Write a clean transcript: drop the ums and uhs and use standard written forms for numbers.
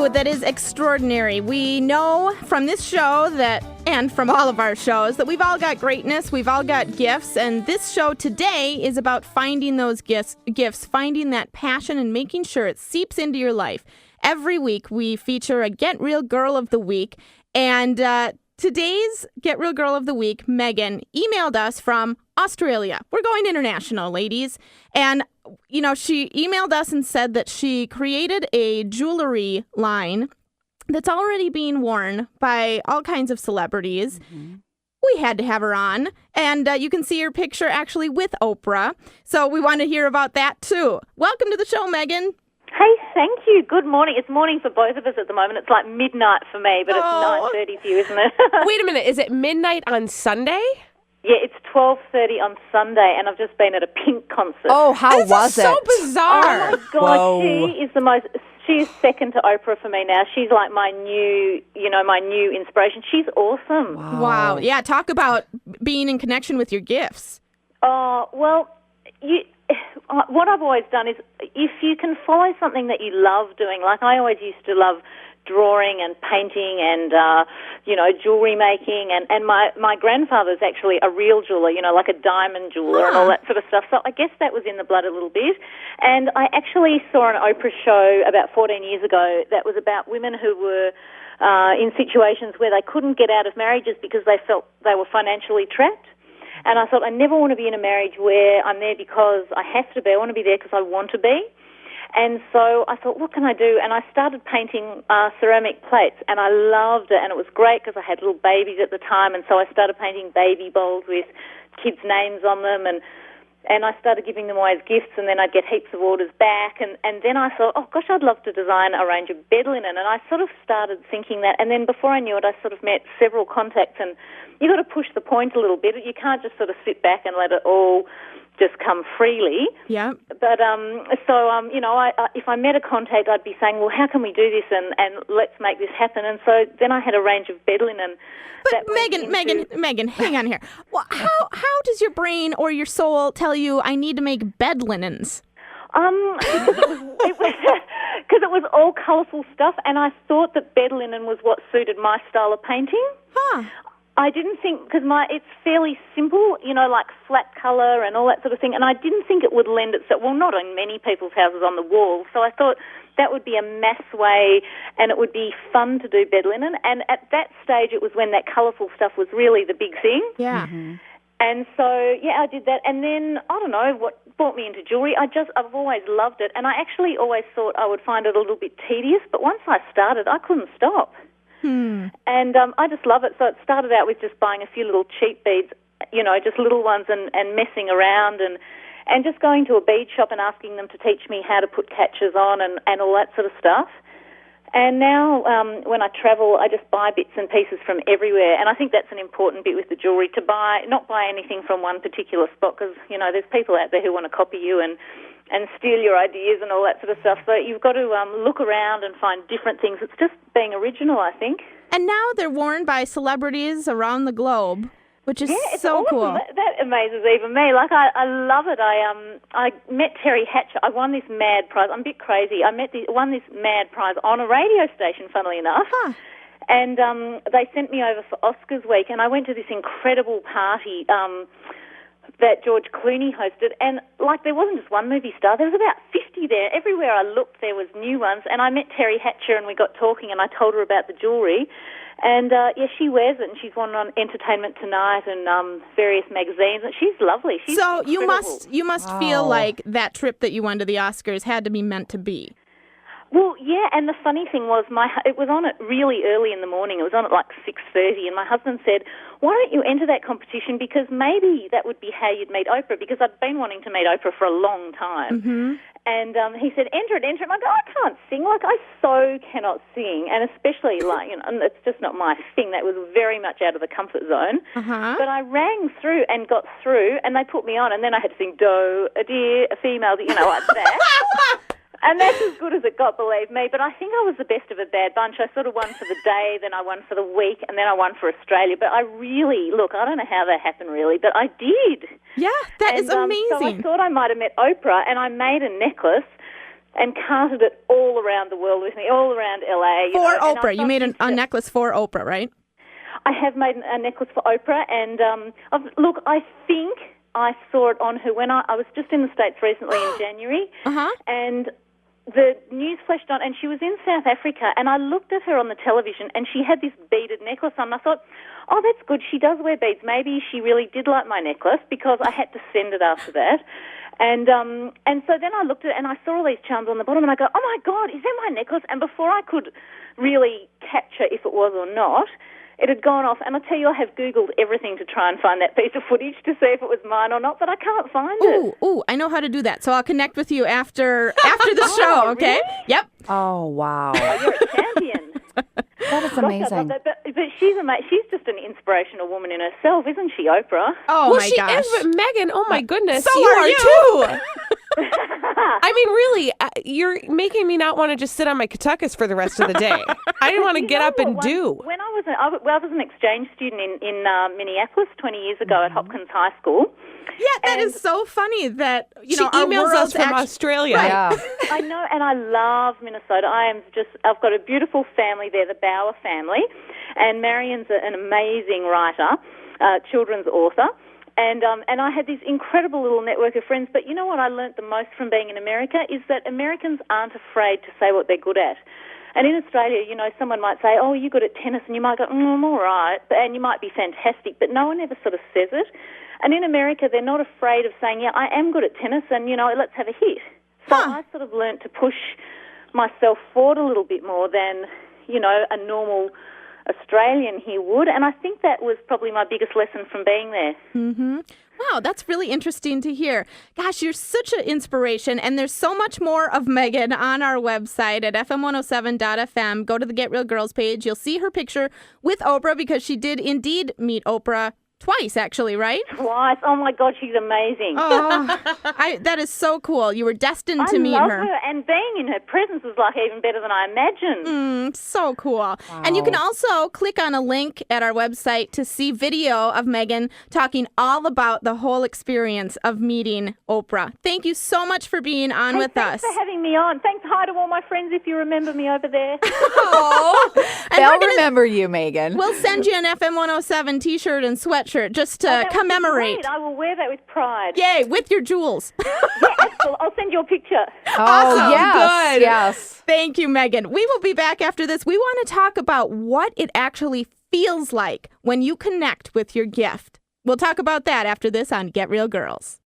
you that is extraordinary. We know from this show and from all of our shows, that we've all got greatness, we've all got gifts, and this show today is about finding those gifts, finding that passion and making sure it seeps into your life. Every week we feature a Get Real Girl of the Week, and today's Get Real Girl of the Week, Megan, emailed us from Australia. We're going international, ladies. And, you know, she emailed us and said that she created a jewelry line that's already being worn by all kinds of celebrities. Mm-hmm. We had to have her on. And you can see her picture actually with Oprah. So we want to hear about that, too. Welcome to the show, Megan. Hey, thank you. Good morning. It's morning for both of us at the moment. It's like midnight for me, but it's 9:30 for you, isn't it? Wait a minute. Is it midnight on Sunday? Yeah, it's 12:30 on Sunday, and I've just been at a Pink concert. Oh, how was it? So bizarre. Oh, my God. Whoa. She is second to Oprah for me now. She's like my new inspiration. She's awesome. Wow. Yeah, talk about being in connection with your gifts. Oh, well, what I've always done is if you can follow something that you love doing, like I always used to love drawing and painting and, jewelry making. And my grandfather's actually a real jeweler, like a diamond jeweler and all that sort of stuff. So I guess that was in the blood a little bit. And I actually saw an Oprah show about 14 years ago that was about women who were in situations where they couldn't get out of marriages because they felt they were financially trapped. And I thought, I never want to be in a marriage where I'm there because I have to be. I want to be there because I want to be. And so I thought, what can I do? And I started painting ceramic plates, and I loved it. And it was great because I had little babies at the time, and so I started painting baby bowls with kids' names on them, and I started giving them away as gifts, and then I'd get heaps of orders back. And then I thought, oh, gosh, I'd love to design a range of bed linen. And I sort of started thinking that. And then before I knew it, I sort of met several contacts, and you got to push the point a little bit. You can't just sort of sit back and let it all just come freely. Yeah. But if I met a contact, I'd be saying, well, how can we do this, and let's make this happen. And so then I had a range of bed linen. But Megan, hang on here. Well, how does your brain or your soul tell you I need to make bed linens? Because it was all colourful stuff, and I thought that bed linen was what suited my style of painting. Huh. I didn't think, because it's fairly simple, like flat colour and all that sort of thing, and I didn't think it would lend itself, well, not on many people's houses on the wall, so I thought that would be a mass way and it would be fun to do bed linen, and at that stage it was when that colourful stuff was really the big thing. Yeah. Mm-hmm. And so, yeah, I did that, and then, I don't know, what brought me into jewellery, I've always loved it, and I actually always thought I would find it a little bit tedious, but once I started, I couldn't stop. And I just love it. So it started out with just buying a few little cheap beads, just little ones and messing around and just going to a bead shop and asking them to teach me how to put catches on and all that sort of stuff. And now when I travel, I just buy bits and pieces from everywhere. And I think that's an important bit with the jewellery, to not buy anything from one particular spot, because, there's people out there who want to copy you and steal your ideas and all that sort of stuff. So you've got to look around and find different things. It's just being original, I think. And now they're worn by celebrities around the globe, which is so awesome. cool. That amazes even me. Like, I love it. I met Terry Hatcher. I won this mad prize. I'm a bit crazy. I won this mad prize on a radio station, funnily enough. Huh. And they sent me over for Oscars week, and I went to this incredible party that George Clooney hosted, and there wasn't just one movie star, there was about 50 there. Everywhere I looked there was new ones, and I met Terry Hatcher and we got talking and I told her about the jewellery, and she wears it, and she's won on Entertainment Tonight and various magazines, and she's lovely. She's so incredible. you must feel like that trip that you went to the Oscars had to be meant to be. Well, yeah, and the funny thing was it was on at really early in the morning. It was on at 6:30, and my husband said, why don't you enter that competition, because maybe that would be how you'd meet Oprah, because I'd been wanting to meet Oprah for a long time. Mm-hmm. And he said, enter it. And I go, I can't sing. I so cannot sing, and especially, and it's just not my thing. That was very much out of the comfort zone. Uh-huh. But I rang through and got through, and they put me on, and then I had to sing do, a dear, a female, like that. And that's as good as it got, believe me. But I think I was the best of a bad bunch. I sort of won for the day, then I won for the week, and then I won for Australia. But I really, I don't know how that happened really, but I did. Yeah, that is amazing. So I thought I might have met Oprah, and I made a necklace and carted it all around the world with me, all around LA. For Oprah. You made a necklace for Oprah, right? I have made a necklace for Oprah, and look, I think I saw it on her when I was just in the States recently in January, and the news flashed on, and she was in South Africa, and I looked at her on the television, and she had this beaded necklace on, and I thought, oh, that's good, she does wear beads. Maybe she really did like my necklace, because I had to send it after that. And so then I looked at it, and I saw all these charms on the bottom, and I go, oh, my God, is that my necklace? And before I could really capture if it was or not, it had gone off, and I'll tell you, I have Googled everything to try and find that piece of footage to see if it was mine or not, but I can't find it. Ooh, I know how to do that. So I'll connect with you after the show, okay? Really? Yep. Oh, wow. Oh, you're a champion. That is amazing. But she's amazing. She's just an inspirational woman in herself, isn't she, Oprah? Oh, well, my she gosh. is, but Megan, oh, my goodness. So you are you. too. I mean, really, you're making me not want to just sit on my Kentuckus for the rest of the day. I didn't want to get up and do. When I was an exchange student in Minneapolis 20 years ago at Hopkins High School. Yeah, that is so funny that, she emails us from Australia. Right. Yeah. I know, and I love Minnesota. I've got a beautiful family there, the Bauer family, and Marion's an amazing writer, children's author. And I had this incredible little network of friends. But you know what I learnt the most from being in America is that Americans aren't afraid to say what they're good at. And in Australia, you know, someone might say, oh, you're good at tennis, and you might go, I'm all right, and you might be fantastic, but no one ever sort of says it. And in America, they're not afraid of saying, yeah, I am good at tennis, and, you know, let's have a hit. So I sort of learnt to push myself forward a little bit more than, you know, a normal Australian here would, and I think that was probably my biggest lesson from being there. Mm-hmm. Wow, that's really interesting to hear. Gosh, you're such an inspiration, and there's so much more of Megan on our website at fm107.fm. Go to the Get Real Girls page. You'll see her picture with Oprah, because she did indeed meet Oprah twice, actually, right? Twice. Oh, my God, she's amazing. Oh, that is so cool. You were destined to meet her. I love her, and being in her presence was like even better than I imagined. So cool. Wow. And you can also click on a link at our website to see video of Megan talking all about the whole experience of meeting Oprah. Thank you so much for being on with us. Thanks for having me on. Thanks, hi to all my friends if you remember me over there. They'll remember you, Megan. We'll send you an FM 107 t-shirt and sweatshirt just to commemorate. Great. I will wear that with pride. Yay, with your jewels. Yeah, excellent. I'll send you a picture. Awesome. Yes, Good. yes. Thank you, Megan. We will be back after this. We want to talk about what it actually feels like when you connect with your gift. We'll talk about that after this on Get Real Girls.